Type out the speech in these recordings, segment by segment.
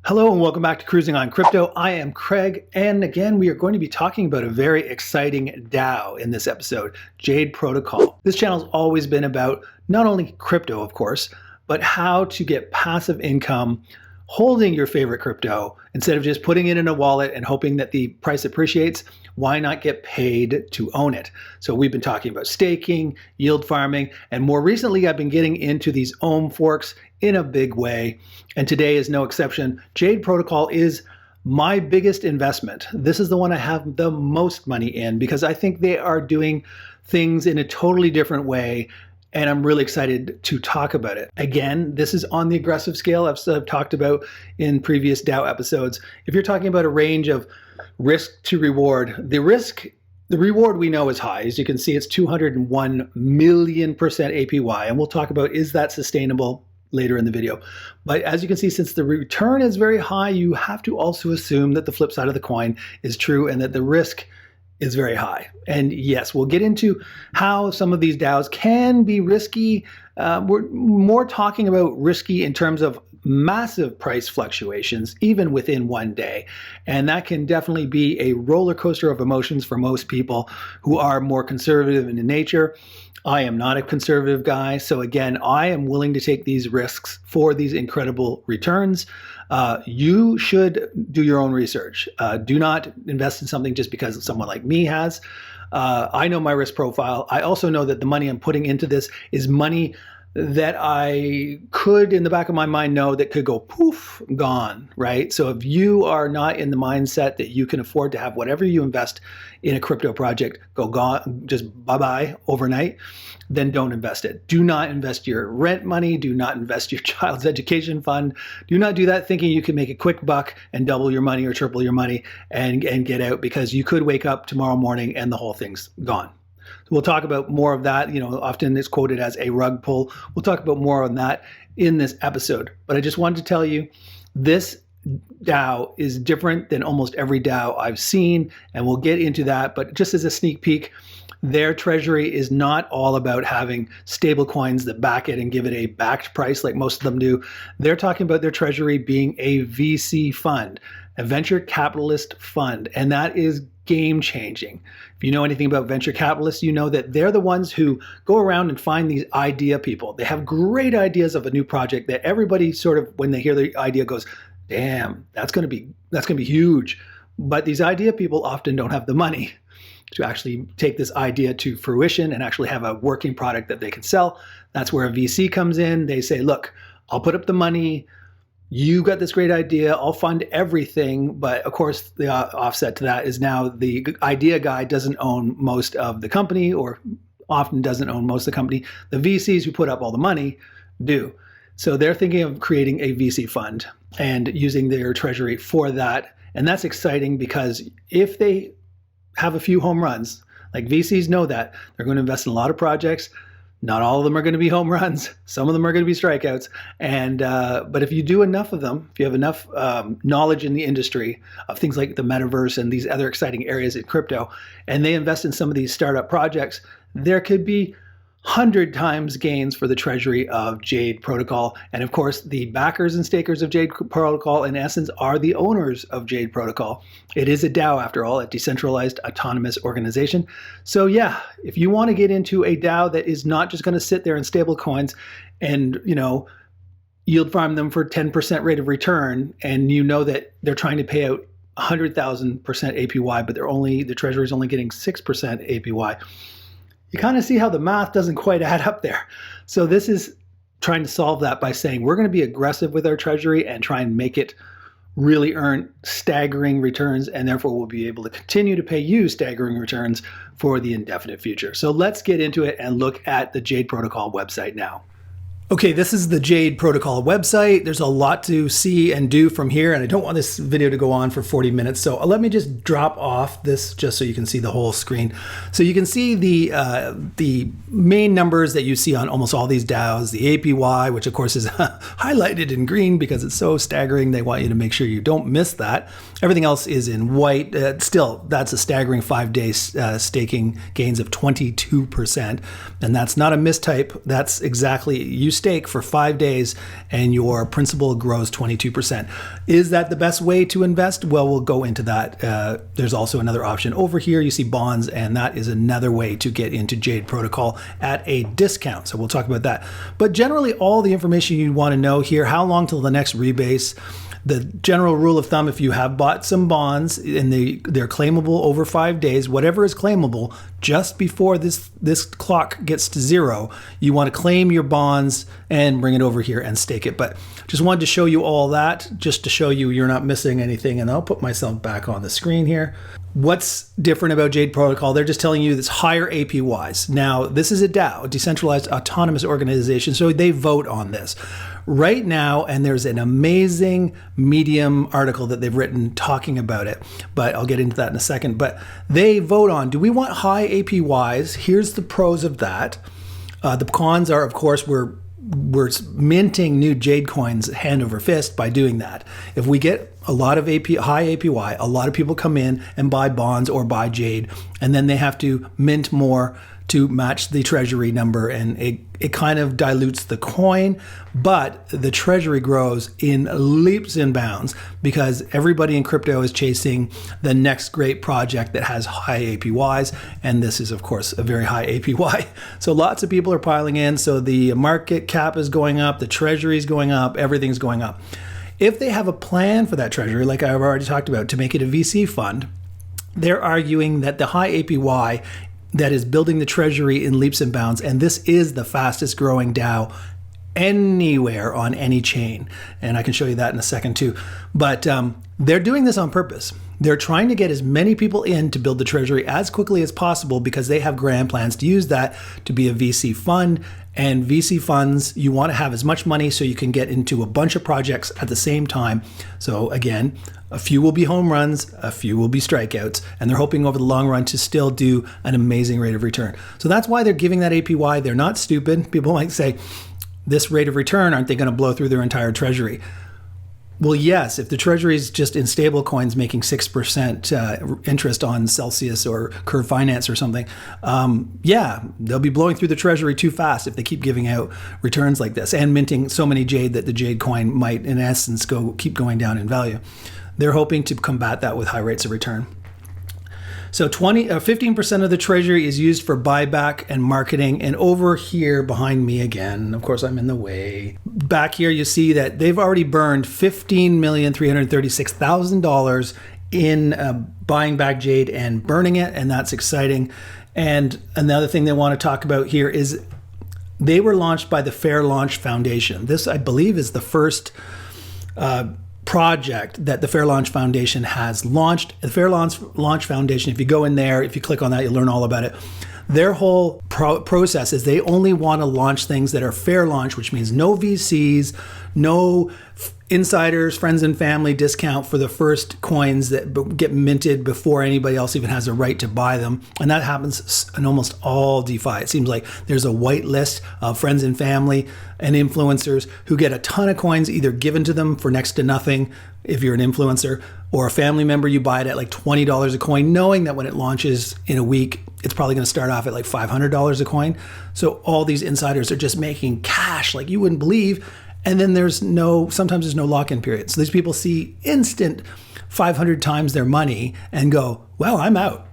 Hello and welcome back to Cruising on Crypto. I am Craig, and again, we are going to be talking about a very exciting DAO in this episode, JADE Protocol. This channel has always been about not only crypto, of course, but how to get passive income holding your favorite crypto instead of just putting it in a wallet and hoping that the price appreciates. Why not get paid to own it? So we've been talking about staking, yield farming, and more recently I've been getting into these OHM forks in a big way. And today is no exception. JADE Protocol is my biggest investment. This is the one I have the most money in because I think they are doing things in a totally different way. And I'm really excited to talk about it. Again, this is on the aggressive scale I've talked about in previous DAO episodes. If you're talking about a range of risk to reward, the reward we know is high. As you can see, it's 201 million% APY. And we'll talk about, is that sustainable later in the video. But as you can see, since the return is very high, you have to also assume that the flip side of the coin is true and that the risk is very high. And yes, we'll get into how some of these DAOs can be risky. We're more talking about risky in terms of massive price fluctuations, even within one day. And that can definitely be a roller coaster of emotions for most people who are more conservative in nature. I am not a conservative guy. So again, I am willing to take these risks for these incredible returns. You should do your own research. Do not invest in something just because someone like me has. I know my risk profile. I also know that the money I'm putting into this is money that I could, in the back of my mind, know that could go poof, gone, right? So if you are not in the mindset that you can afford to have whatever you invest in a crypto project go gone, just bye-bye overnight, then don't invest it. Do not invest your rent money. Do not invest your child's education fund. Do not do that thinking you can make a quick buck and double your money or triple your money and get out, because you could wake up tomorrow morning and the whole thing's gone. So we'll talk about more of that. Often it's quoted as a rug pull. We'll talk about more on that in this episode. But I just wanted to tell you, this DAO is different than almost every DAO I've seen, and we'll get into that. But just as a sneak peek, their treasury is not all about having stable coins that back it and give it a backed price like most of them do. They're talking about their treasury being a VC fund, a venture capitalist fund, and that is game changing. If you know anything about venture capitalists, you know that they're the ones who go around and find these idea people. They have great ideas of a new project that everybody sort of, when they hear the idea, goes, damn, that's going to be huge. But these idea people often don't have the money to actually take this idea to fruition and actually have a working product that they can sell. That's where a VC comes in. They say, look, I'll put up the money. You got this great idea, I'll fund everything. But of course, the offset to that is now the idea guy doesn't own most of the company, or often doesn't own most of the company. The VCs who put up all the money do. So they're thinking of creating a VC fund and using their treasury for that. And that's exciting because if they have a few home runs, like VCs know that, they're going to invest in a lot of projects. Not all of them are going to be home runs. Some of them are going to be strikeouts. And but if you do enough of them, if you have enough knowledge in the industry of things like the metaverse and these other exciting areas in crypto, and they invest in some of these startup projects, there could be 100 times gains for the treasury of JADE Protocol. And of course, the backers and stakers of JADE Protocol, in essence, are the owners of JADE Protocol. It is a DAO, after all, a decentralized autonomous organization. So yeah, if you want to get into a DAO that is not just going to sit there in stable coins and, yield farm them for 10% rate of return, and you know that they're trying to pay out 100,000% APY, but the treasury is only getting 6% APY. You kind of see how the math doesn't quite add up there. So this is trying to solve that by saying we're going to be aggressive with our treasury and try and make it really earn staggering returns, and therefore we'll be able to continue to pay you staggering returns for the indefinite future. So let's get into it and look at the JADE Protocol website now. Okay, this is the JADE Protocol website. There's a lot to see and do from here, and I don't want this video to go on for 40 minutes. So let me just drop off this just so you can see the whole screen. So you can see the main numbers that you see on almost all these DAOs, the APY, which of course is highlighted in green because it's so staggering. They want you to make sure you don't miss that. Everything else is in white. Still, that's a staggering 5-day staking gains of 22%. And that's not a mistype. That's exactly, you stake for 5 days and your principal grows 22%. Is that the best way to invest? Well, we'll go into that. There's also another option over here. You see bonds, and that is another way to get into JADE Protocol at a discount. So we'll talk about that. But generally, all the information you want to know here: how long till the next rebase. The general rule of thumb, if you have bought some bonds and they're claimable over 5 days, whatever is claimable just before this clock gets to 0, you want to claim your bonds and bring it over here and stake it. But just wanted to show you all that, just to show you you're not missing anything. And I'll put myself back on the screen here. What's different about JADE Protocol? They're just telling you this higher APYs. Now, this is a DAO, a decentralized autonomous organization, so they vote on this right now, and there's an amazing Medium article that they've written talking about it, but I'll get into that in a second. But they vote on, do we want high APYs? Here's the pros of that. The cons are, of course, we're minting new JADE coins hand over fist by doing that. If we get a lot of high APY, a lot of people come in and buy bonds or buy JADE, and then they have to mint more to match the Treasury number, and it kind of dilutes the coin, but the Treasury grows in leaps and bounds because everybody in crypto is chasing the next great project that has high APYs, and this is, of course, a very high APY. So lots of people are piling in, so the market cap is going up, the Treasury is going up, everything's going up. If they have a plan for that Treasury, like I've already talked about, to make it a VC fund, they're arguing that the high APY that is building the Treasury in leaps and bounds, and this is the fastest growing DAO anywhere on any chain. And I can show you that in a second too. But they're doing this on purpose. They're trying to get as many people in to build the Treasury as quickly as possible because they have grand plans to use that to be a VC fund. And VC funds, you want to have as much money so you can get into a bunch of projects at the same time. So again, a few will be home runs, a few will be strikeouts, and they're hoping over the long run to still do an amazing rate of return. So that's why they're giving that APY. They're not stupid. People might say, this rate of return, aren't they going to blow through their entire Treasury? Well, yes, if the Treasury is just in stable coins making 6% interest on Celsius or Curve Finance or something, yeah, they'll be blowing through the Treasury too fast if they keep giving out returns like this and minting so many JADE that the JADE coin might, in essence, keep going down in value. They're hoping to combat that with high rates of return. So 15% of the Treasury is used for buyback and marketing. And over here behind me again, of course, I'm in the way. Back here, you see that they've already burned $15,336,000 in buying back JADE and burning it. And that's exciting. And another thing they want to talk about here is they were launched by the Fair Launch Foundation. This, I believe, is the first project that the Fair Launch Foundation has launched. The Fair Launch Foundation, if you go in there, if you click on that, you'll learn all about it. Their whole process is they only want to launch things that are fair launch, which means no VCs, no insiders, friends and family discount for the first coins that get minted before anybody else even has a right to buy them. And that happens in almost all DeFi. It seems like there's a white list of friends and family and influencers who get a ton of coins either given to them for next to nothing if you're an influencer, or a family member, you buy it at like $20 a coin, knowing that when it launches in a week, it's probably going to start off at like $500 a coin. So all these insiders are just making cash like you wouldn't believe. And then sometimes there's no lock-in period. So these people see instant 500 times their money and go, well, I'm out.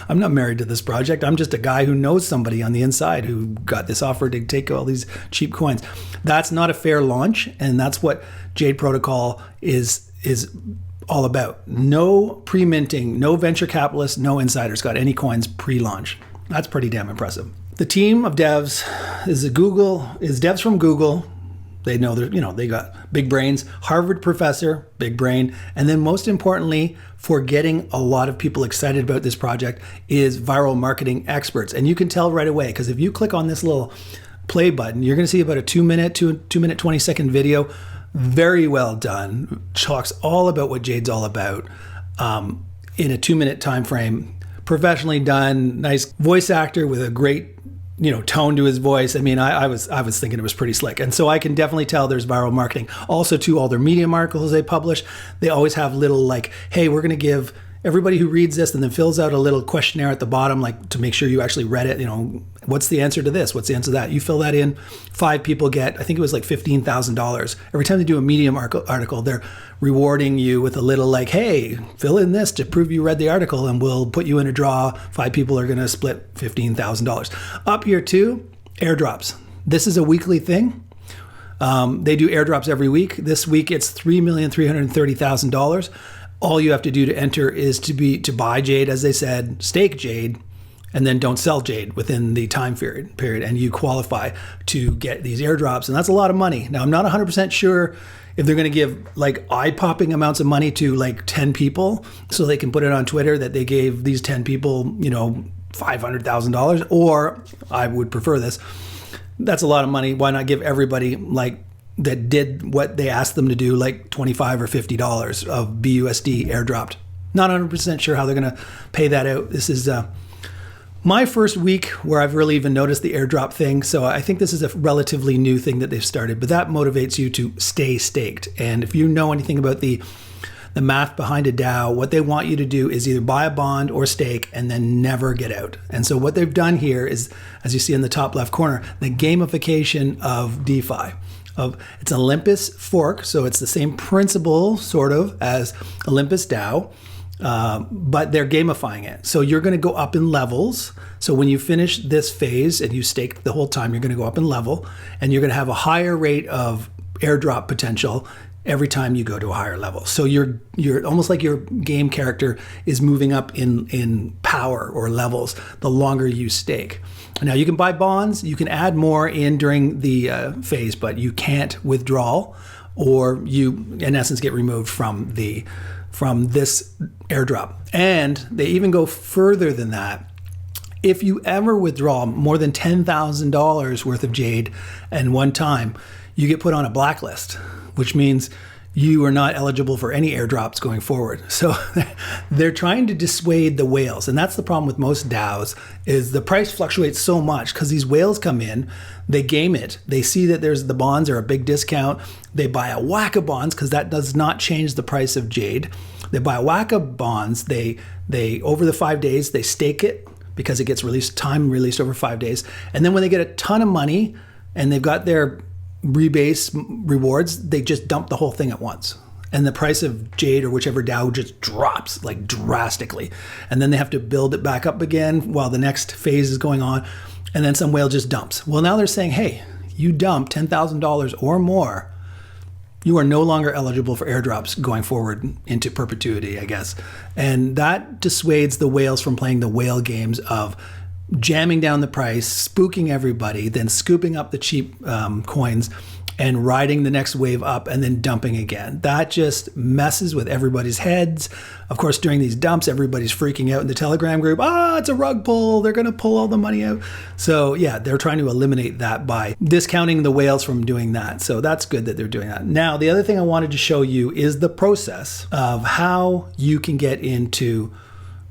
I'm not married to this project. I'm just a guy who knows somebody on the inside who got this offer to take all these cheap coins. That's not a fair launch. And that's what JADE Protocol is all about. No pre-minting, no venture capitalists, no insiders got any coins pre-launch. That's pretty damn impressive. The team of devs is devs from Google. They know they got big brains. Harvard professor, big brain. And then most importantly, for getting a lot of people excited about this project is viral marketing experts. And you can tell right away, because if you click on this little play button, you're going to see about a 2 minute, 20-second video. Very well done. Talks all about what JADE's all about in a 2-minute time frame. Professionally done. Nice voice actor with a great tone to his voice. I mean, I was thinking it was pretty slick. And so I can definitely tell there's viral marketing. Also, to all their Medium articles they publish, they always have little like, hey, we're going to give everybody who reads this and then fills out a little questionnaire at the bottom, like to make sure you actually read it, what's the answer to this? What's the answer to that? You fill that in, 5 people get, I think it was like $15,000. Every time they do a Medium article, they're rewarding you with a little like, hey, fill in this to prove you read the article and we'll put you in a draw. 5 people are going to split $15,000. Up here too, airdrops. This is a weekly thing. They do airdrops every week. This week it's $3,330,000. All you have to do to enter is to buy JADE, as they said, stake JADE, and then don't sell JADE within the time period, and you qualify to get these airdrops, and that's a lot of money. Now, I'm not 100% sure if they're going to give like eye-popping amounts of money to like 10 people so they can put it on Twitter that they gave these 10 people, $500,000, or I would prefer this. That's a lot of money. Why not give everybody like that did what they asked them to do, like $25 or $50 of BUSD airdropped? Not 100% sure how they're going to pay that out. This is my first week where I've really even noticed the airdrop thing. So I think this is a relatively new thing that they've started, but that motivates you to stay staked. And if you know anything about the math behind a DAO, what they want you to do is either buy a bond or stake and then never get out. And so what they've done here is, as you see in the top left corner, the gamification of DeFi. It's Olympus fork, so it's the same principle sort of as Olympus DAO, but they're gamifying it. So you're going to go up in levels. So when you finish this phase and you stake the whole time, you're going to go up in level, and you're going to have a higher rate of airdrop potential every time you go to a higher level. So you're almost like your game character is moving up in power or levels the longer you stake. Now you can buy bonds, you can add more in during the phase, but you can't withdraw, or you in essence get removed from this airdrop. And they even go further than that. If you ever withdraw more than $10,000 worth of JADE at one time, you get put on a blacklist, which means you are not eligible for any airdrops going forward. So they're trying to dissuade the whales. And that's the problem with most DAOs, is the price fluctuates so much because these whales come in, they game it. They see that the bonds are a big discount. They buy a whack of bonds because that does not change the price of JADE. They buy a whack of bonds. They over the 5 days, they stake it because it gets released over 5 days. And then when they get a ton of money and they've got their rebase rewards, they just dump the whole thing at once. And the price of JADE or whichever DAO just drops like drastically. And then they have to build it back up again while the next phase is going on. And then some whale just dumps. Well, now they're saying, hey, you dump $10,000 or more, you are no longer eligible for airdrops going forward into perpetuity, I guess. And that dissuades the whales from playing the whale games of jamming down the price, spooking everybody, then scooping up the cheap coins and riding the next wave up and then dumping again. That just messes with everybody's heads. Of course, during these dumps, everybody's freaking out in the Telegram group. It's a rug pull. They're going to pull all the money out. So yeah, they're trying to eliminate that by discounting the whales from doing that. So that's good that they're doing that. Now, the other thing I wanted to show you is the process of how you can get into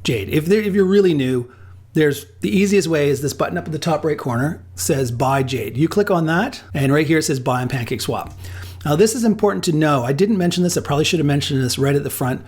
JADE. If you're really new, the easiest way is this button up at the top right corner says buy JADE. You click on that, and right here it says buy on PancakeSwap. Now this is important to know. I didn't mention this. I probably should have mentioned this right at the front.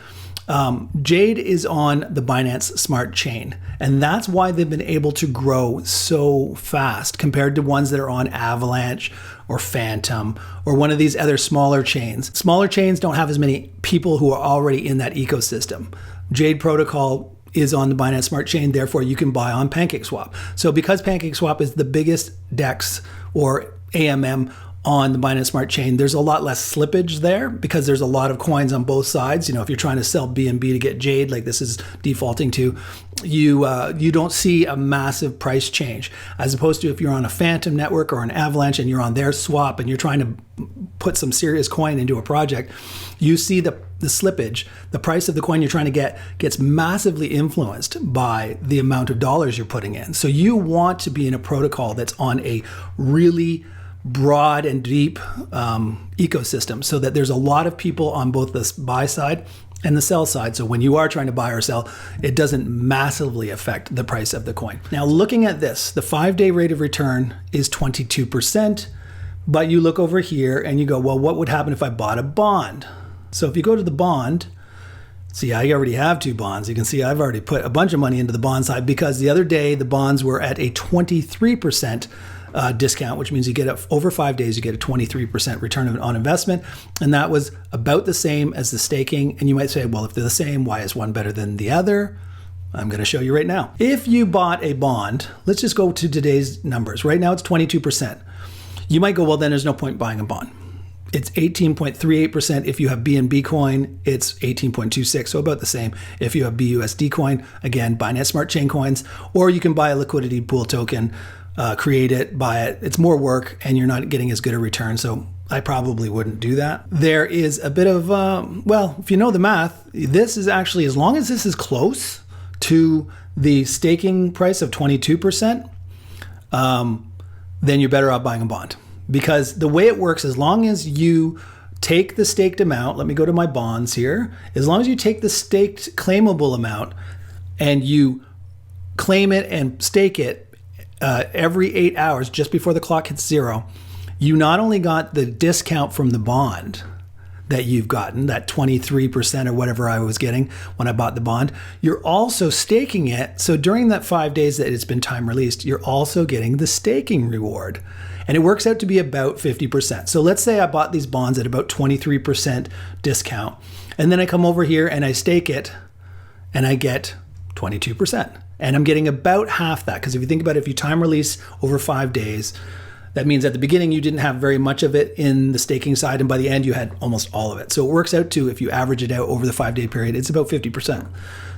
JADE is on the Binance Smart Chain, and that's why they've been able to grow so fast compared to ones that are on Avalanche or Phantom or one of these other smaller chains. Smaller chains don't have as many people who are already in that ecosystem. JADE Protocol is on the Binance Smart Chain, therefore you can buy on PancakeSwap. So because PancakeSwap is the biggest DEX or AMM on the Binance Smart Chain, there's a lot less slippage there because there's a lot of coins on both sides. If you're trying to sell BNB to get JADE, like this is defaulting to, you don't see a massive price change, as opposed to if you're on a Phantom network or an Avalanche and you're on their swap and you're trying to put some serious coin into a project, you see the slippage. The price of the coin you're trying to get gets massively influenced by the amount of dollars you're putting in. So you want to be in a protocol that's on a really broad and deep ecosystem, so that there's a lot of people on both the buy side and the sell side. So when you are trying to buy or sell, it doesn't massively affect the price of the coin. Now, looking at this, the 5-day rate of return is 22%, but you look over here and you go, well, what would happen if I bought a bond? So if you go to the bond, See, I already have 2 bonds. You can see I've already put a bunch of money into the bond side because the other day the bonds were at a 23% discount, which means you get over 5 days, you get a 23% return on investment. And that was about the same as the staking. And you might say, well, if they're the same, why is one better than the other? I'm going to show you right now. If you bought a bond, let's just go to today's numbers. Right now it's 22%. You might go, well, then there's no point buying a bond. It's 18.38%. If you have BNB coin, it's 18.26, so about the same. If you have BUSD coin, again, Binance Smart Chain coins, or you can buy a liquidity pool token, create it, buy it. It's more work and you're not getting as good a return. So I probably wouldn't do that. There is a bit of, well, if you know the math, this is actually, as long as this is close to the staking price of 22%, then you're better off buying a bond. Because the way it works, as long as you take the staked amount, let me go to my bonds here. As long as you take the staked claimable amount and you claim it and stake it every 8 hours just before the clock hits 0, you not only got the discount from the bond that you've gotten, that 23% or whatever I was getting when I bought the bond, you're also staking it. So during that 5 days that it's been time released, you're also getting the staking reward. And it works out to be about 50%. So let's say I bought these bonds at about 23% discount. And then I come over here and I stake it and I get 22%. And I'm getting about half that. Because if you think about it, if you time release over 5 days, that means at the beginning you didn't have very much of it in the staking side. And by the end you had almost all of it. So it works out to, if you average it out over the 5 day period, it's about 50%.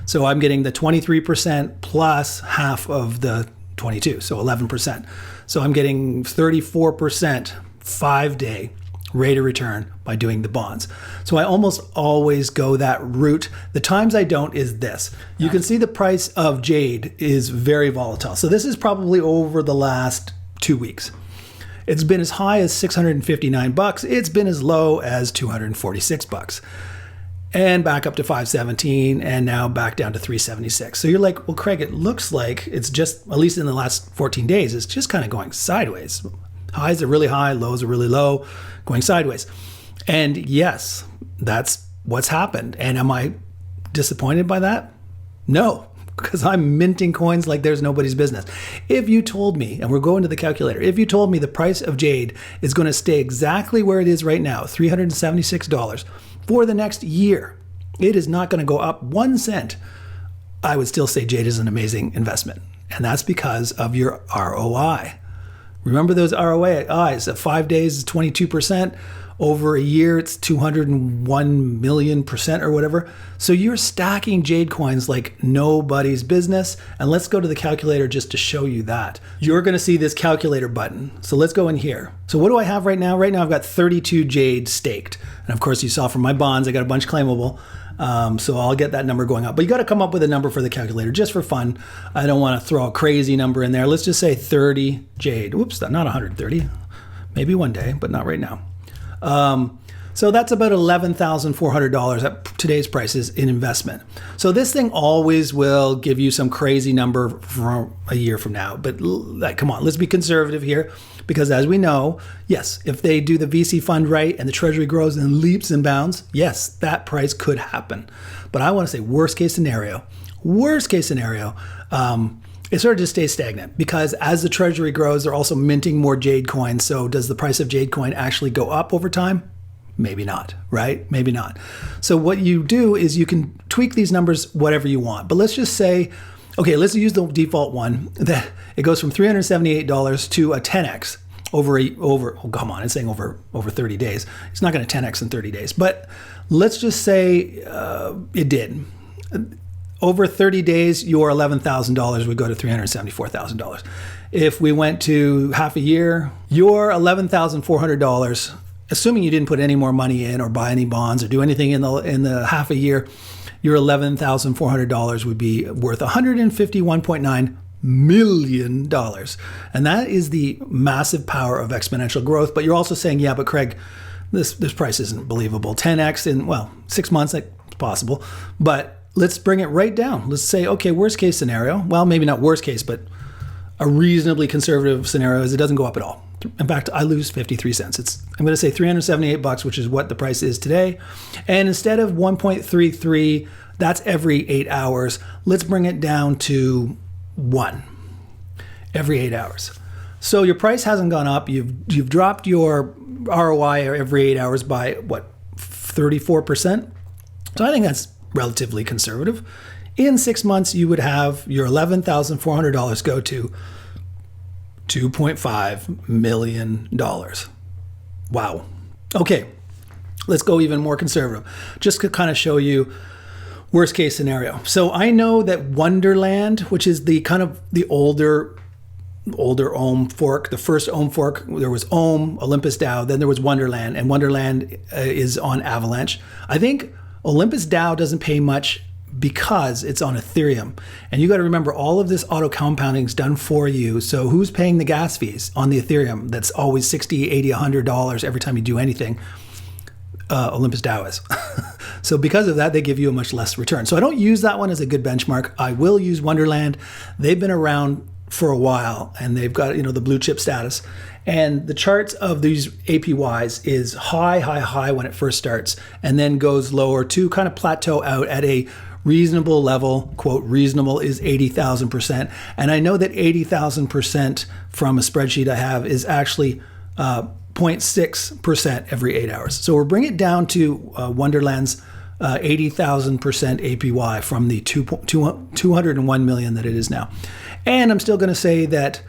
So I'm getting the 23% plus half of the 22, so 11%. So I'm getting 34% 5 day rate of return by doing the bonds. So I almost always go that route. The times I don't is this. You can see the price of JADE is very volatile. So this is probably over the last 2 weeks. It's been as high as $659. It's been as low as $246. And back up to 517, and now back down to 376. So you're like, well, Craig, it looks like it's just, at least in the last 14 days, it's just kind of going sideways. Highs are really high, lows are really low, going sideways. And yes, that's what's happened. And am I disappointed by that? No, because I'm minting coins like there's nobody's business. If you told me, and we're going to the calculator, if you told me the price of JADE is going to stay exactly where it is right now, $376, for the next year, it is not going to go up 1 cent, I would still say JADE is an amazing investment. And that's because of your ROI. Remember those ROIs? At 5 days is 22%. Over a year, it's 201 million% or whatever. So you're stacking JADE coins like nobody's business. And let's go to the calculator just to show you that. You're going to see this calculator button. So let's go in here. So what do I have right now? Right now, I've got 32 JADE staked. And of course, you saw from my bonds, I got a bunch claimable. So I'll get that number going up. But you got to come up with a number for the calculator just for fun. I don't want to throw a crazy number in there. Let's just say 30 JADE. Whoops, not 130. Maybe one day, but not right now. So that's about $11,400 at today's prices in investment. So this thing always will give you some crazy number from a year from now. But like, come on, let's be conservative here. Because as we know, yes, if they do the VC fund right and the Treasury grows in leaps and bounds, yes, that price could happen. But I want to say worst case scenario, it sort of just stays stagnant, because as the Treasury grows, they're also minting more JADE coins. So does the price of JADE coin actually go up over time? Maybe not, right? Maybe not. So what you do is you can tweak these numbers whatever you want. But let's just say, okay, let's use the default one, that it goes from $378 to a 10x over, oh, come on, it's saying over 30 days. It's not going to 10x in 30 days. But let's just say it did. Over 30 days, your $11,000 would go to $374,000. If we went to half a year, your $11,400, assuming you didn't put any more money in or buy any bonds or do anything in the half a year, your $11,400 would be worth $151.9 million. And that is the massive power of exponential growth. But you're also saying, yeah, but Craig, this price isn't believable. 10x in, well, 6 months, that's possible. But let's bring it right down. Let's say, okay, worst case scenario. Well, maybe not worst case, but a reasonably conservative scenario is it doesn't go up at all. In fact, I lose 53 cents. I'm going to say $378, which is what the price is today. And instead of 1.33 That's every 8 hours. Let's bring it down to 1 every 8 hours. So your price hasn't gone up. You've dropped your ROI every 8 hours by what, 34%? So I think that's relatively conservative. In 6 months, you would have your $11,400 go to $2.5 million. Wow. Okay, let's go even more conservative, just to kind of show you worst case scenario. So I know that Wonderland, which is the kind of the older OHM fork, the first OHM fork, there was OHM, Olympus DAO, then there was Wonderland, and Wonderland is on Avalanche. I think Olympus DAO doesn't pay much because it's on Ethereum. And you got to remember, all of this auto compounding is done for you. So who's paying the gas fees on the Ethereum? That's always $60, $80, $100 every time you do anything. Olympus DAO is. So because of that, they give you a much less return. So I don't use that one as a good benchmark. I will use Wonderland. They've been around for a while, and they've got, the blue chip status. And the charts of these APYs is high, high, high when it first starts, and then goes lower to kind of plateau out at a reasonable level. Quote, reasonable is 80,000%. And I know that 80,000% from a spreadsheet I have is actually 0.6% every 8 hours. So we'll bring it down to Wonderland's 80,000% APY from the 201 million that it is now. And I'm still going to say that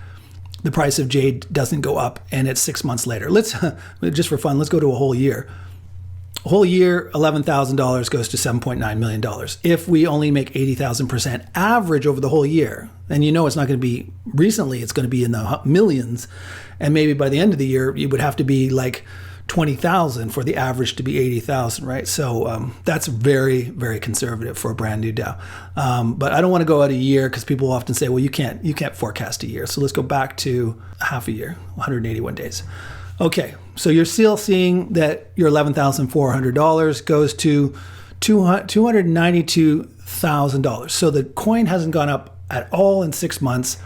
the price of JADE doesn't go up, and it's 6 months later. Let's, just for fun, let's go to a whole year. A whole year, $11,000 goes to $7.9 million. If we only make 80,000% average over the whole year, and it's not going to be recently, it's going to be in the millions. And maybe by the end of the year, it would have to be like 20,000 for the average to be 80,000, right? So that's very, very conservative for a brand new DAO. But I don't want to go out a year, because people often say, well, you can't forecast a year. So let's go back to half a year, 181 days. Okay, so you're still seeing that your $11,400 goes to $292,000. So the coin hasn't gone up at all in 6 months.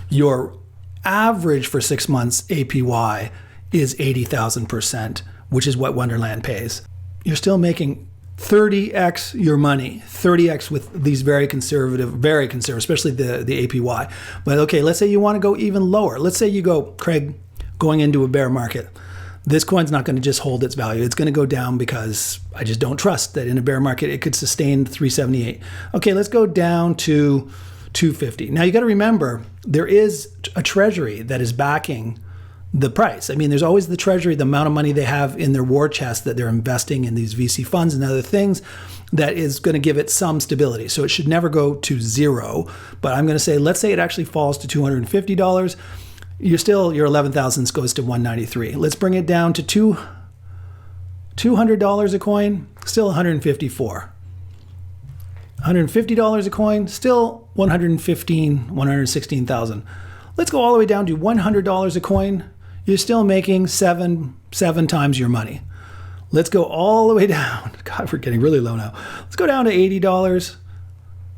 Your average for 6 months APY is 80,000%, which is what Wonderland pays. You're still making 30x your money, 30x with these very conservative, especially the APY. But okay, let's say you want to go even lower. Let's say you go, Craig, going into a bear market. This coin's not going to just hold its value. It's going to go down because I just don't trust that in a bear market it could sustain 378. Okay, let's go down to 250. Now you got to remember, there is a treasury that is backing the price. I mean, there's always the treasury, the amount of money they have in their war chest that they're investing in these VC funds and other things, that is going to give it some stability. So it should never go to zero. But I'm going to say, let's say it actually falls to $250. Your 11,000 goes to 193. Let's bring it down to $200 a coin, still 154. $150 a coin, still 116,000. Let's go all the way down to $100 a coin. You're still making seven times your money. Let's go all the way down. God, we're getting really low now. Let's go down to $80.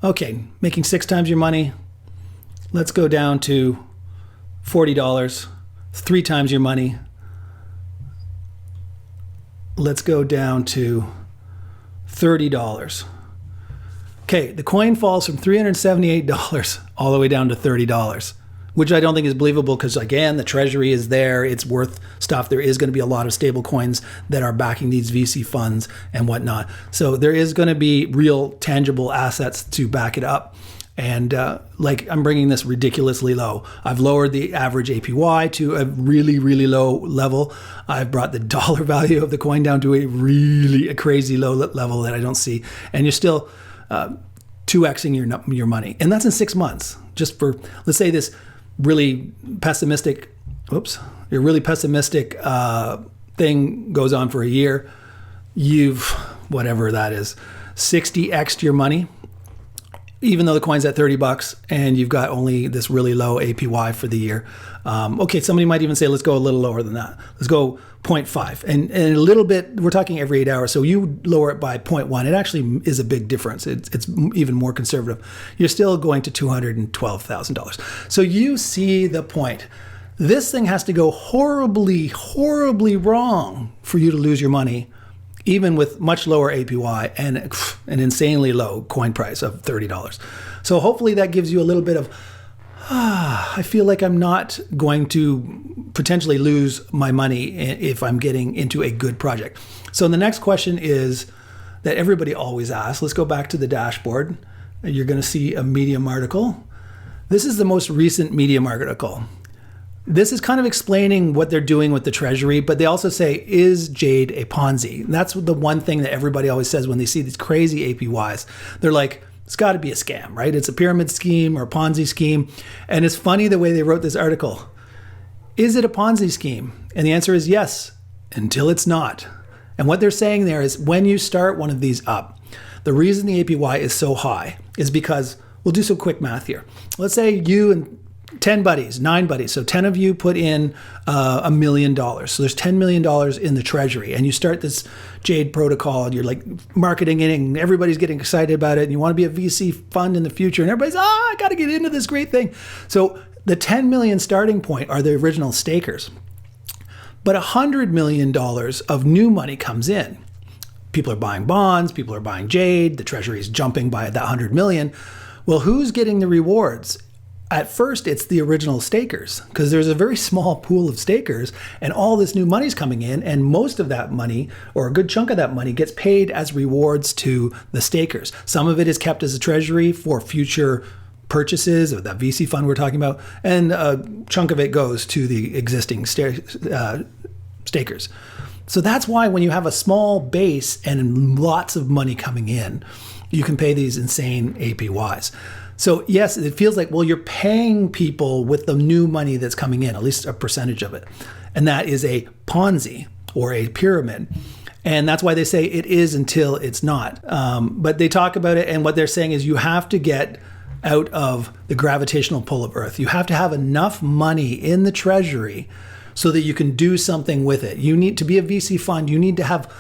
Okay, making 6 times your money. Let's go down to $40, 3 times your money. Let's go down to $30. Okay, the coin falls from $378 all the way down to $30, which I don't think is believable, because again, the treasury is there, it's worth stuff. There is going to be a lot of stable coins that are backing these VC funds and whatnot. So there is going to be real tangible assets to back it up. And I'm bringing this ridiculously low. I've lowered the average APY to a really, really low level. I've brought the dollar value of the coin down to a crazy low level that I don't see. And you're still 2xing your money. And that's in 6 months. Just for, let's say this really pessimistic, thing goes on for a year. You've, whatever that is, 60x'd your money, even though the coin's at $30 and you've got only this really low APY for the year. Okay, somebody might even say, let's go a little lower than that. Let's go 0.5. And a little bit, we're talking every 8 hours. So you lower it by 0.1. It actually is a big difference. It's even more conservative. You're still going to $212,000. So you see the point. This thing has to go horribly, horribly wrong for you to lose your money even with much lower APY and an insanely low coin price of $30. So hopefully that gives you a little bit of, I feel like I'm not going to potentially lose my money if I'm getting into a good project. So the next question is that everybody always asks. Let's go back to the dashboard. You're going to see a Medium article. This is the most recent Medium article. This is kind of explaining what they're doing with the Treasury, but they also say, is JADE a Ponzi? And that's the one thing that everybody always says when they see these crazy APYs. They're like, it's got to be a scam, right? It's a pyramid scheme or a Ponzi scheme. And it's funny the way they wrote this article. Is it a Ponzi scheme? And the answer is yes, until it's not. And what they're saying there is when you start one of these up, the reason the APY is so high is because, we'll do some quick math here. Let's say you and 10 buddies, 9 buddies. So 10 of you put in $1 million. So there's $10 million in the Treasury, and you start this JADE protocol and you're like marketing it and everybody's getting excited about it and you want to be a VC fund in the future and everybody's, I got to get into this great thing. So the 10 million starting point are the original stakers. But $100 million of new money comes in. People are buying bonds, people are buying JADE, the Treasury is jumping by that 100 million. Well, who's getting the rewards? At first, it's the original stakers, because there's a very small pool of stakers and all this new money's coming in, and most of that money, or a good chunk of that money, gets paid as rewards to the stakers. Some of it is kept as a treasury for future purchases of that VC fund we're talking about, and a chunk of it goes to the existing stakers. So that's why when you have a small base and lots of money coming in, you can pay these insane APYs. So yes, it feels like, well, you're paying people with the new money that's coming in, at least a percentage of it. And that is a Ponzi or a pyramid. And that's why they say it is until it's not. But they talk about it, and what they're saying is you have to get out of the gravitational pull of Earth. You have to have enough money in the Treasury so that you can do something with it. You need to be a VC fund. You need to have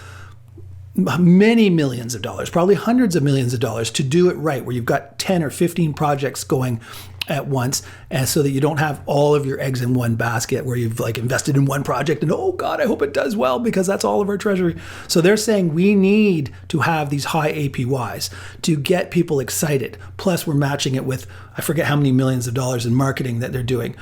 many millions of dollars, probably hundreds of millions of dollars to do it right, where you've got 10 or 15 projects going at once, and so that you don't have all of your eggs in one basket where you've like invested in one project and, oh God, I hope it does well because that's all of our treasury. So they're saying we need to have these high APYs to get people excited. Plus we're matching it with, I forget how many millions of dollars in marketing that they're doing.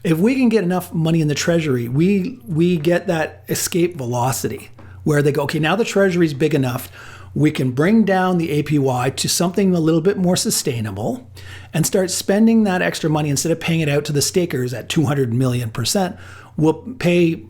If we can get enough money in the treasury, we get that escape velocity where they go, okay, now the treasury is big enough, we can bring down the APY to something a little bit more sustainable and start spending that extra money. Instead of paying it out to the stakers at 200 million%, we'll pay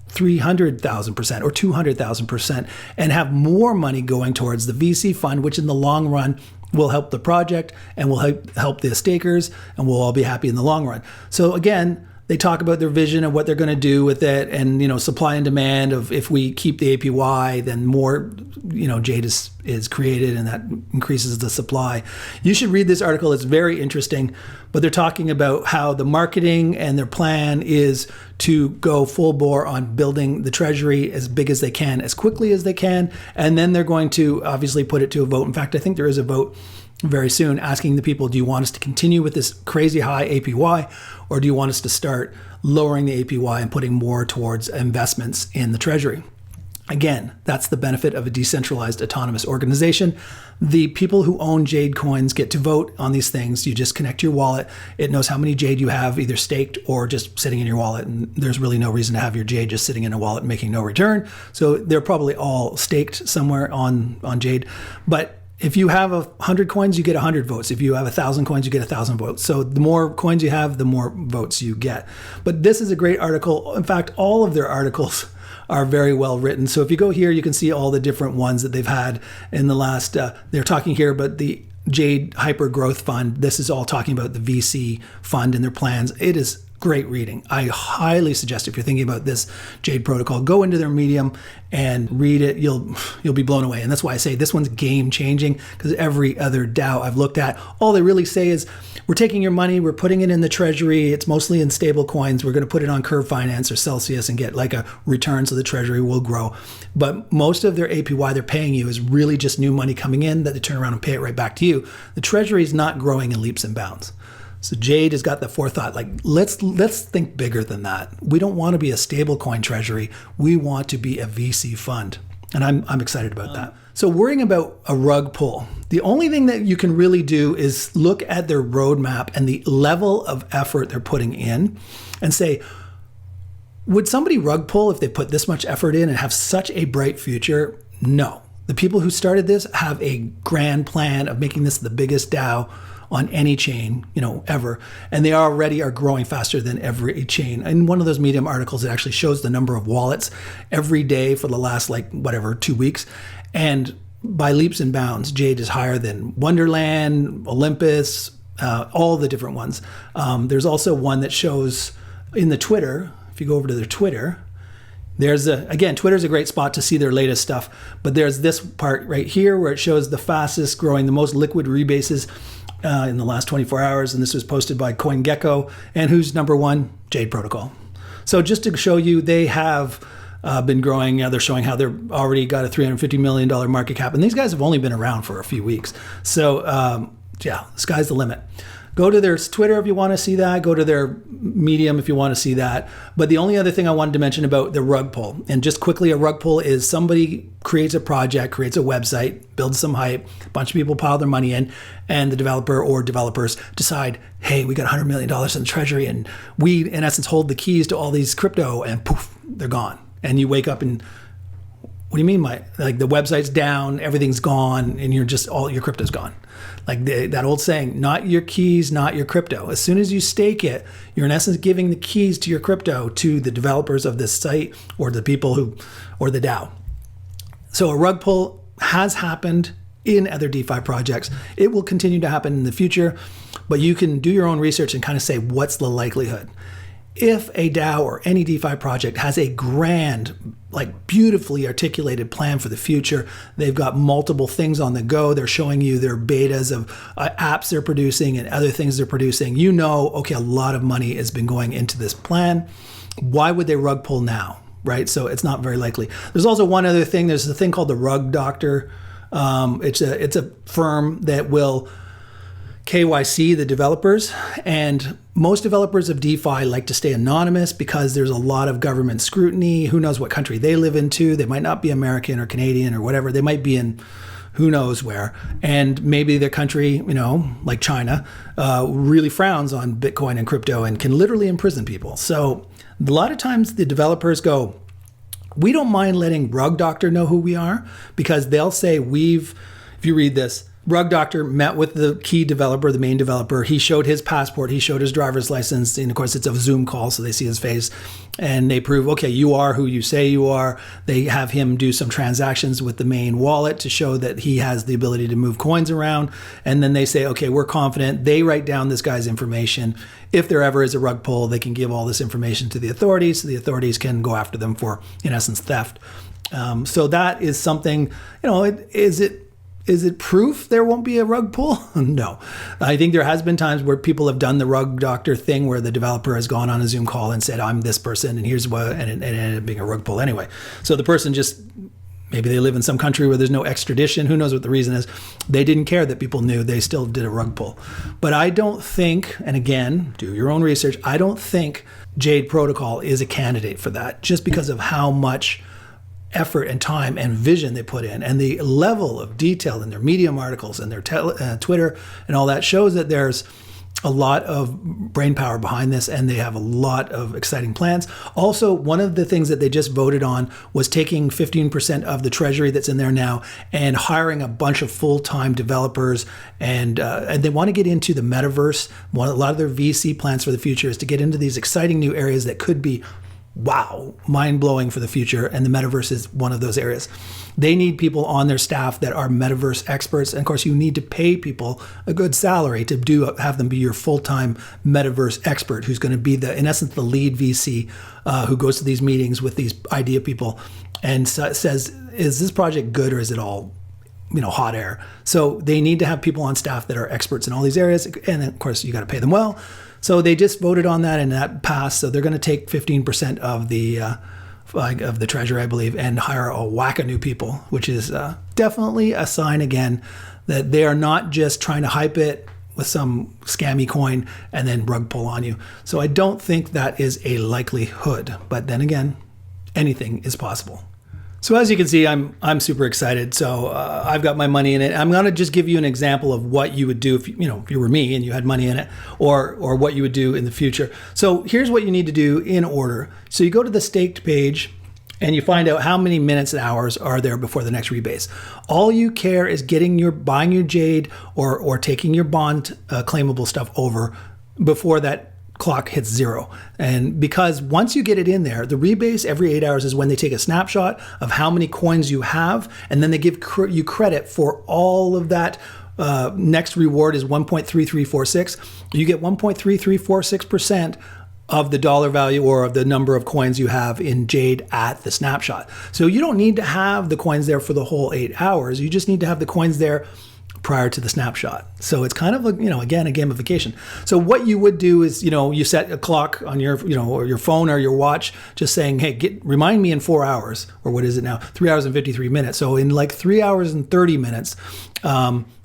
300,000% or 200,000% and have more money going towards the VC fund, which in the long run will help the project and will help the stakers, and we'll all be happy in the long run. So again, they talk about their vision of what they're going to do with it, and supply and demand of, if we keep the APY, then more JADE is created, and that increases the supply. You should read this article. It's very interesting. But they're talking about how the marketing and their plan is to go full bore on building the treasury as big as they can, as quickly as they can, and then they're going to obviously put it to a vote. In fact, I think there is a vote very soon asking the people, do you want us to continue with this crazy high APY, or do you want us to start lowering the APY and putting more towards investments in the treasury? Again, that's the benefit of a decentralized autonomous organization. The people who own JADE coins get to vote on these things. You just connect your wallet. It knows how many JADE you have, either staked or just sitting in your wallet. And there's really no reason to have your JADE just sitting in a wallet making no return. So they're probably all staked somewhere on JADE. But if you have 100 coins, you get 100 votes. If you have 1,000 coins, you get 1,000 votes. So the more coins you have, the more votes you get. But this is a great article. In fact, all of their articles are very well written. So if you go here, you can see all the different ones that they've had in the last, they're talking here about the JADE Hyper Growth Fund. This is all talking about the VC fund and their plans. It is great reading. I highly suggest, if you're thinking about this JADE protocol, go into their Medium and read it. You'll be blown away. And that's why I say this one's game changing, because every other DAO I've looked at, all they really say is, we're taking your money, we're putting it in the treasury, it's mostly in stable coins, we're going to put it on Curve Finance or Celsius and get like a return so the treasury will grow. But most of their APY they're paying you is really just new money coming in that they turn around and pay it right back to you. The treasury is not growing in leaps and bounds. So JADE has got the forethought, like, let's think bigger than that. We don't want to be a stable coin treasury. We want to be a VC fund. And I'm excited about that. So worrying about a rug pull, the only thing that you can really do is look at their roadmap and the level of effort they're putting in and say, would somebody rug pull if they put this much effort in and have such a bright future? No. The people who started this have a grand plan of making this the biggest DAO on any chain, ever. And they already are growing faster than every chain. In one of those Medium articles, it actually shows the number of wallets every day for the last 2 weeks. And by leaps and bounds, JADE is higher than Wonderland, Olympus, all the different ones. There's also one that shows in the Twitter. If you go over to their Twitter, again, Twitter's a great spot to see their latest stuff. But there's this part right here where it shows the fastest growing, the most liquid rebases in the last 24 hours. And this was posted by CoinGecko. And who's number one? JADE Protocol. So just to show you, they have been growing. They're showing how they're already got a $350 million market cap. And these guys have only been around for a few weeks. So sky's the limit. Go to their Twitter if you want to see that. Go to their Medium if you want to see that. But the only other thing I wanted to mention about the rug pull, and just quickly, a rug pull is somebody creates a project, creates a website, builds some hype, a bunch of people pile their money in, and the developer or developers decide, hey, we got $100 million in the Treasury, and we, in essence, hold the keys to all these crypto, and poof, they're gone. And you wake up and, what do you mean, the website's down, everything's gone, and all your crypto's gone. That old saying, not your keys, not your crypto. As soon as you stake it, you're in essence giving the keys to your crypto to the developers of this site or the people or the DAO. So a rug pull has happened in other DeFi projects. It will continue to happen in the future, but you can do your own research and kind of say, what's the likelihood? If a DAO or any DeFi project has a grand, beautifully articulated plan for the future, they've got multiple things on the go, they're showing you their betas of apps they're producing and other things they're producing, okay, a lot of money has been going into this plan. Why would they rug pull now, right? So it's not very likely. There's also one other thing. There's a thing called the Rug Doctor. It's a firm that will KYC the developers, and most developers of DeFi like to stay anonymous because there's a lot of government scrutiny. Who knows what country they live into? They might not be American or Canadian or whatever. They might be in who knows where. And maybe their country, like China, really frowns on Bitcoin and crypto and can literally imprison people. So a lot of times the developers go, we don't mind letting Rug Doctor know who we are, because they'll say if you read this, Rug Doctor met with the key developer, the main developer. He showed his passport. He showed his driver's license. And of course, it's a Zoom call, so they see his face. And they prove, okay, you are who you say you are. They have him do some transactions with the main wallet to show that he has the ability to move coins around. And then they say, okay, we're confident. They write down this guy's information. If there ever is a rug pull, they can give all this information to the authorities, so the authorities can go after them for, in essence, theft. So that is something, Is it proof there won't be a rug pull? No. I think there has been times where people have done the Rug Doctor thing where the developer has gone on a Zoom call and said, I'm this person and here's what, and it ended up being a rug pull anyway. So the person maybe they live in some country where there's no extradition. Who knows what the reason is? They didn't care that people knew. They still did a rug pull. But I don't think, and again, do your own research, I don't think JADE Protocol is a candidate for that, just because of how much effort and time and vision they put in, and the level of detail in their Medium articles and their Twitter and all that shows that there's a lot of brain power behind this, and they have a lot of exciting plans. Also, one of the things that they just voted on was taking 15% of the Treasury that's in there now and hiring a bunch of full-time developers, and they want to get into the metaverse. A lot of their VC plans for the future is to get into these exciting new areas that could be mind-blowing for the future, and the metaverse is one of those areas. They need people on their staff that are metaverse experts, and of course you need to pay people a good salary to have them be your full-time metaverse expert, who's going to be in essence the lead VC who goes to these meetings with these idea people and says, is this project good or is it all hot air? So they need to have people on staff that are experts in all these areas, and of course you got to pay them well. So they just voted on that, and that passed. So they're going to take 15% of the Treasury, I believe, and hire a whack of new people, which is definitely a sign again that they are not just trying to hype it with some scammy coin and then rug pull on you. So I don't think that is a likelihood. But then again, anything is possible. So as you can see, I'm super excited. So I've got my money in it. I'm going to just give you an example of what you would do if you were me and you had money in it, or what you would do in the future. So here's what you need to do in order. So you go to the staked page and you find out how many minutes and hours are there before the next rebase. All you care is buying your JADE or taking your bond claimable stuff over before that clock hits 0. And because once you get it in there, the rebase every 8 hours is when they take a snapshot of how many coins you have, and then they give you credit for all of that. Next reward is 1.3346. You get 1.3346% of the dollar value or of the number of coins you have in JADE at the snapshot. So you don't need to have the coins there for the whole 8 hours. You just need to have the coins there prior to the snapshot. So it's kind of again, a gamification. So what you would do is, you set a clock on your, or your phone or your watch, just saying, hey, remind me in 4 hours, or what is it now? 3 hours and 53 minutes. So in like 3 hours and 30 minutes,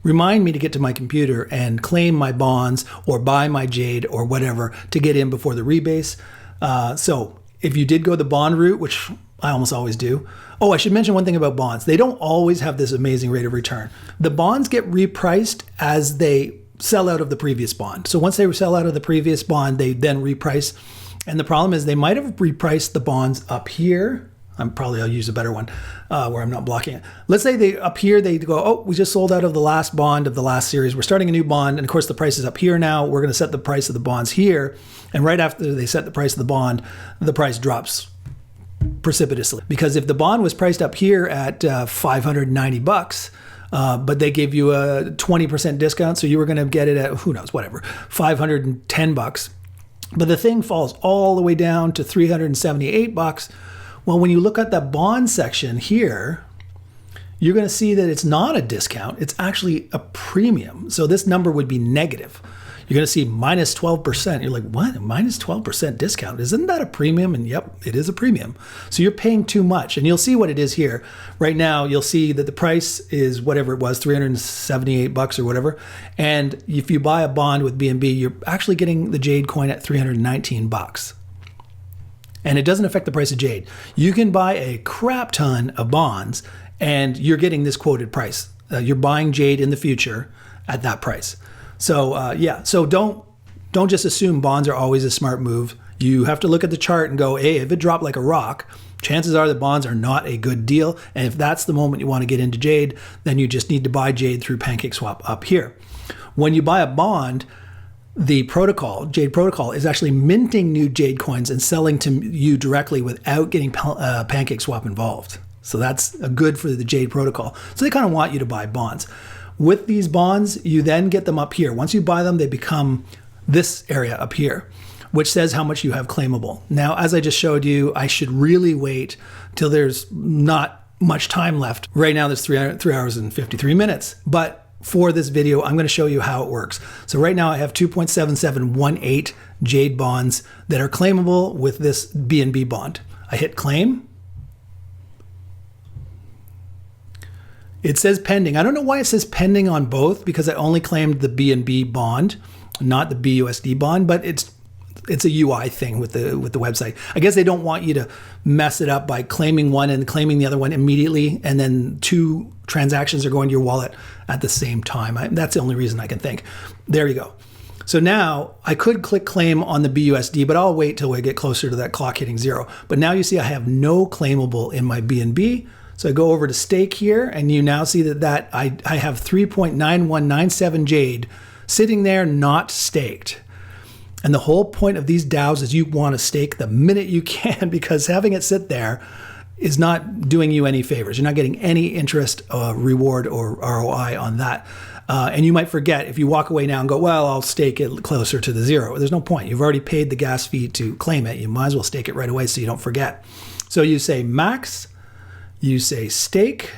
remind me to get to my computer and claim my bonds or buy my JADE or whatever to get in before the rebase. So if you did go the bond route, which I almost always do. Oh, I should mention one thing about bonds. They don't always have this amazing rate of return. The bonds get repriced as they sell out of the previous bond. So once they sell out of the previous bond, they then reprice. And the problem is they might have repriced the bonds up here. I'll use a better one where I'm not blocking it. Let's say up here, they go, oh, we just sold out of the last bond of the last series. We're starting a new bond. And of course, the price is up here now. We're going to set the price of the bonds here. And right after they set the price of the bond, the price drops precipitously, because if the bond was priced up here at $590, but they gave you a 20% discount, so you were going to get it at, who knows, whatever, $510, but the thing falls all the way down to $378. Well, when you look at the bond section here, you're going to see that it's not a discount, it's actually a premium. So this number would be negative. You're going to see minus 12%. You're like, what? Minus 12% discount? Isn't that a premium? And yep, it is a premium. So you're paying too much. And you'll see what it is here. Right now, you'll see that the price is whatever it was, $378 or whatever. And if you buy a bond with BNB, you're actually getting the JADE coin at $319. And it doesn't affect the price of JADE. You can buy a crap ton of bonds and you're getting this quoted price. You're buying JADE in the future at that price. So so don't just assume bonds are always a smart move. You have to look at the chart and go, hey, if it dropped like a rock, chances are the bonds are not a good deal. And if that's the moment you want to get into JADE, then you just need to buy JADE through PancakeSwap up here. When you buy a bond, the protocol, JADE protocol, is actually minting new JADE coins and selling to you directly without getting PancakeSwap involved. So that's good for the JADE protocol. So they kind of want you to buy bonds. With these bonds, you then get them up here. Once you buy them, they become this area up here, which says how much you have claimable. Now, as I just showed you, I should really wait till there's not much time left. Right now, there's 3 hours and 53 minutes. But for this video, I'm going to show you how it works. So right now, I have 2.7718 JADE bonds that are claimable with this BNB bond. I hit claim. It says pending. I don't know why it says pending on both, because I only claimed the BNB bond, not the BUSD bond, but it's a UI thing with the website. I guess they don't want you to mess it up by claiming one and claiming the other one immediately, and then 2 transactions are going to your wallet at the same time. That's the only reason I can think. There you go. So now I could click claim on the BUSD, but I'll wait till we get closer to that clock hitting 0. But now you see I have no claimable in my BNB. So I go over to stake here, and you now see that I have 3.9197 JADE sitting there not staked. And the whole point of these DAOs is you want to stake the minute you can, because having it sit there is not doing you any favors. You're not getting any interest, reward, or ROI on that. And you might forget if you walk away now and go, well, I'll stake it closer to the 0. There's no point. You've already paid the gas fee to claim it. You might as well stake it right away so you don't forget. So you say max. You say stake,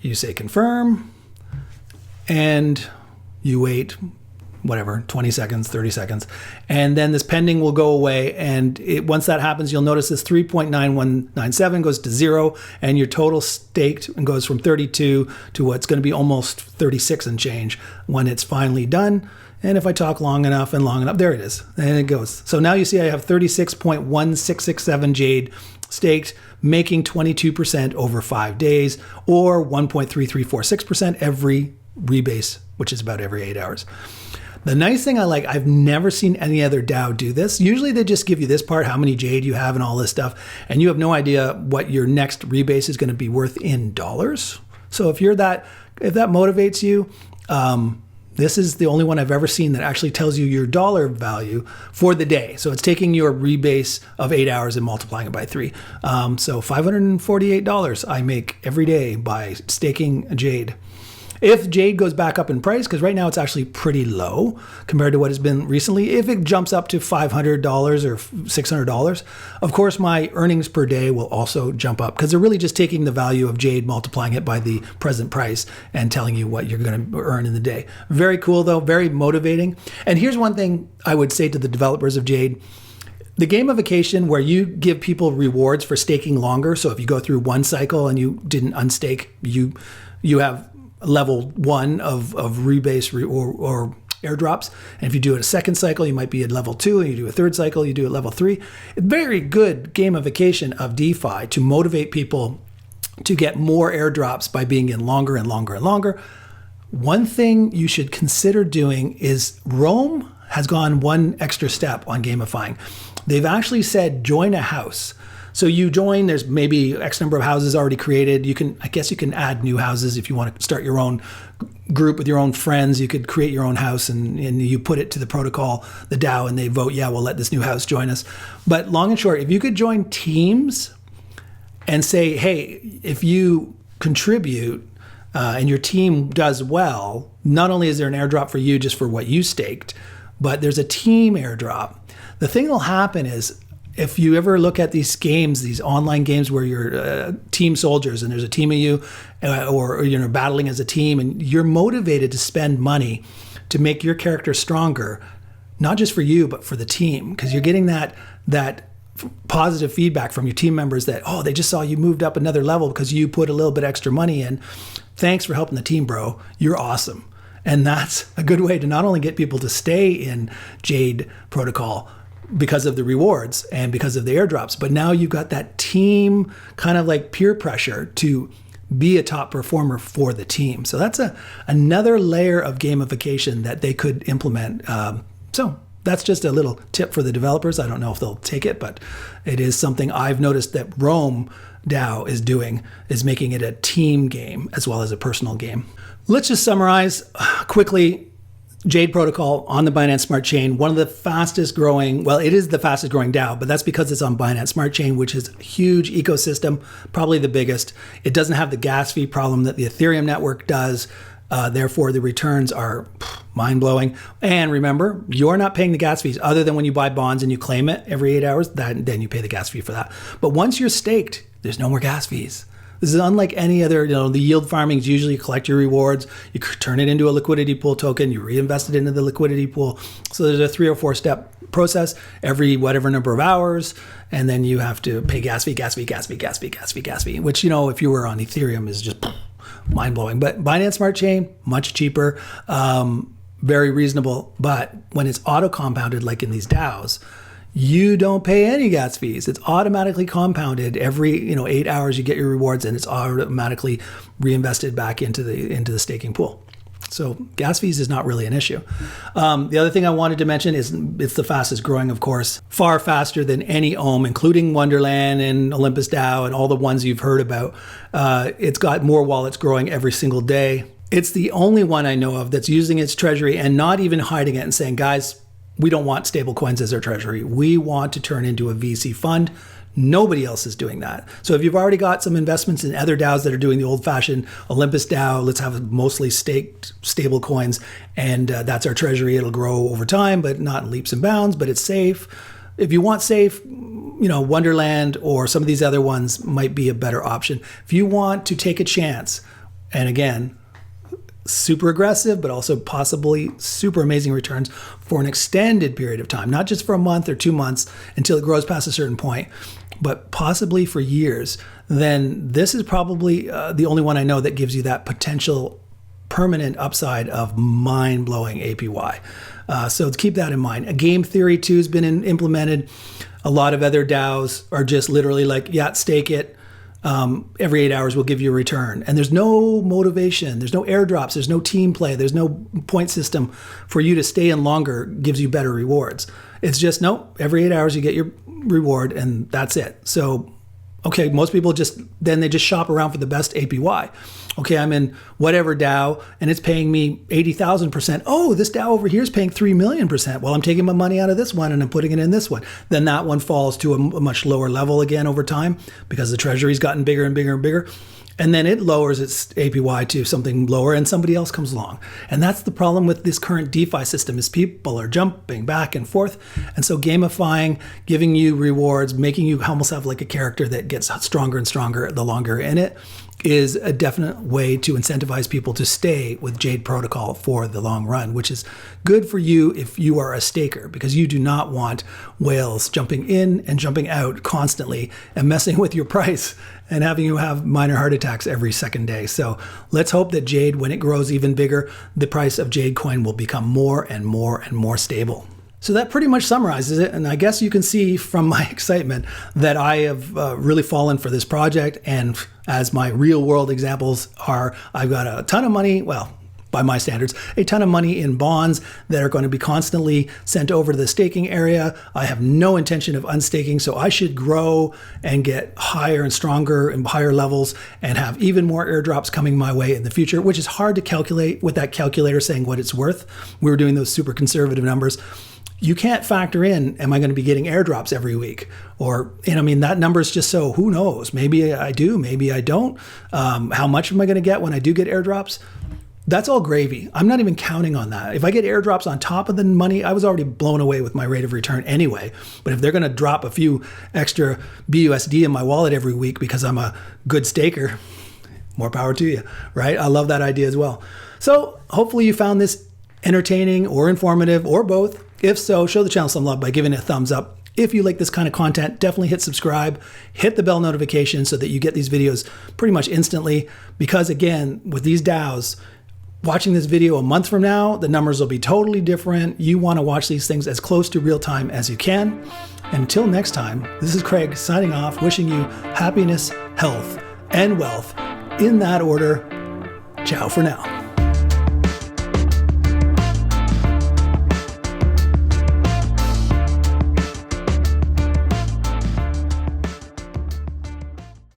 you say confirm, and you wait, whatever, 20 seconds, 30 seconds. And then this pending will go away. And once that happens, you'll notice this 3.9197 goes to 0, and your total staked and goes from 32 to what's going to be almost 36 and change when it's finally done. And if I talk long enough, there it is, and it goes. So now you see I have 36.1667 JADE staked, making 22% over 5 days, or 1.3346% every rebase, which is about every 8 hours. The nice thing I like, I've never seen any other DAO do this. Usually they just give you this part, how many Jade you have and all this stuff, and you have no idea what your next rebase is going to be worth in dollars. So if that motivates you, this is the only one I've ever seen that actually tells you your dollar value for the day. So it's taking your rebase of 8 hours and multiplying it by 3. So $548 I make every day by staking Jade. If Jade goes back up in price, because right now it's actually pretty low compared to what it's been recently, if it jumps up to $500 or $600, of course my earnings per day will also jump up, because they're really just taking the value of Jade, multiplying it by the present price, and telling you what you're going to earn in the day. Very cool though, very motivating. And here's one thing I would say to the developers of Jade. The gamification where you give people rewards for staking longer. So if you go through one cycle and you didn't unstake, you have level 1 of rebase or airdrops. And if you do it a second cycle, you might be at level 2, and you do a third cycle, you do it level 3. Very good gamification of DeFi to motivate people to get more airdrops by being in longer and longer and longer. One thing you should consider doing is Rome has gone one extra step on gamifying. They've actually said join a house. So you join, there's maybe X number of houses already created. I guess you can add new houses if you want to start your own group with your own friends. You could create your own house and you put it to the protocol, the DAO, and they vote, yeah, we'll let this new house join us. But long and short, if you could join teams and say, hey, if you contribute and your team does well, not only is there an airdrop for you just for what you staked, but there's a team airdrop. The thing that'll happen is, if you ever look at these games, these online games where you're team soldiers and there's a team of you, or you're battling as a team, and you're motivated to spend money to make your character stronger, not just for you, but for the team, because you're getting that positive feedback from your team members that, oh, they just saw you moved up another level because you put a little bit extra money in. Thanks for helping the team, bro. You're awesome. And that's a good way to not only get people to stay in JADE protocol because of the rewards and because of the airdrops, but now you've got that team kind of like peer pressure to be a top performer for the team. So that's another layer of gamification that they could implement. So that's just a little tip for the developers. I don't know if they'll take it, but it is something I've noticed that Rome DAO is doing, is making it a team game as well as a personal game. Let's just summarize quickly. JADE protocol on the Binance Smart Chain, one of the fastest growing, well, it is the fastest growing DAO, but that's because it's on Binance Smart Chain, which is a huge ecosystem, probably the biggest. It doesn't have the gas fee problem that the Ethereum network does. Therefore, the returns are mind-blowing. And remember, you're not paying the gas fees other than when you buy bonds and you claim it every 8 hours, then you pay the gas fee for that. But once you're staked, there's no more gas fees. This is unlike any other, the yield farming is usually you collect your rewards, you turn it into a liquidity pool token, you reinvest it into the liquidity pool. So there's a 3 or 4 step process every whatever number of hours, and then you have to pay gas fee, which, if you were on Ethereum is just mind blowing. But Binance Smart Chain, much cheaper, very reasonable. But when it's auto compounded, like in these DAOs, you don't pay any gas fees. It's automatically compounded every 8 hours. You get your rewards, and it's automatically reinvested back into the staking pool. So gas fees is not really an issue. The other thing I wanted to mention is it's the fastest growing, of course, far faster than any OHM, including Wonderland and Olympus DAO and all the ones you've heard about. It's got more wallets growing every single day. It's the only one I know of that's using its treasury and not even hiding it and saying, guys, we don't want stable coins as our treasury. We want to turn into a VC fund. Nobody else is doing that. So if you've already got some investments in other DAOs that are doing the old-fashioned Olympus DAO, let's have mostly staked stable coins, and that's our treasury. It'll grow over time, but not in leaps and bounds, but it's safe. If you want safe, Wonderland or some of these other ones might be a better option. If you want to take a chance, and again, super aggressive, but also possibly super amazing returns for an extended period of time, not just for a month or 2 months until it grows past a certain point, but possibly for years, then this is probably the only one I know that gives you that potential permanent upside of mind-blowing APY. So keep that in mind. A game theory too has been implemented. A lot of other DAOs are just literally like, yeah, stake it. Every 8 hours we'll give you a return. And there's no motivation. There's no airdrops. There's no team play. There's no point system for you to stay in longer, gives you better rewards. It's just, no, every 8 hours you get your reward and that's it. So, okay, most people then they just shop around for the best APY. Okay, I'm in whatever DAO and it's paying me 80,000%. Oh, this DAO over here is paying 3 million%. Well, I'm taking my money out of this one and I'm putting it in this one. Then that one falls to a much lower level again over time because the Treasury's gotten bigger and bigger and bigger. And then it lowers its APY to something lower and somebody else comes along. And that's the problem with this current DeFi system is people are jumping back and forth. And so gamifying, giving you rewards, making you almost have like a character that gets stronger and stronger the longer you're in it is a definite way to incentivize people to stay with JADE Protocol for the long run, which is good for you if you are a staker, because you do not want whales jumping in and jumping out constantly and messing with your price and having you have minor heart attacks every second day. So let's hope that JADE, when it grows even bigger, the price of JADE coin will become more and more and more stable. So that pretty much summarizes it. And I guess you can see from my excitement that I have really fallen for this project. And as my real world examples are, I've got a ton of money, well, by my standards, a ton of money in bonds that are going to be constantly sent over to the staking area. I have no intention of unstaking, so I should grow and get higher and stronger and higher levels and have even more airdrops coming my way in the future, which is hard to calculate with that calculator saying what it's worth. We were doing those super conservative numbers. You can't factor in, am I going to be getting airdrops every week? Or, I mean, that number is just so, who knows? Maybe I do, maybe I don't. How much am I going to get when I do get airdrops? That's all gravy. I'm not even counting on that. If I get airdrops on top of the money, I was already blown away with my rate of return anyway. But if they're going to drop a few extra BUSD in my wallet every week because I'm a good staker, more power to you, right? I love that idea as well. So hopefully you found this entertaining or informative or both. If so, show the channel some love by giving it a thumbs up. If you like this kind of content, definitely hit subscribe, hit the bell notification so that you get these videos pretty much instantly. Because again, with these DAOs, watching this video a month from now, the numbers will be totally different. You want to watch these things as close to real time as you can. And until next time, this is Craig signing off, wishing you happiness, health, and wealth in that order. Ciao for now.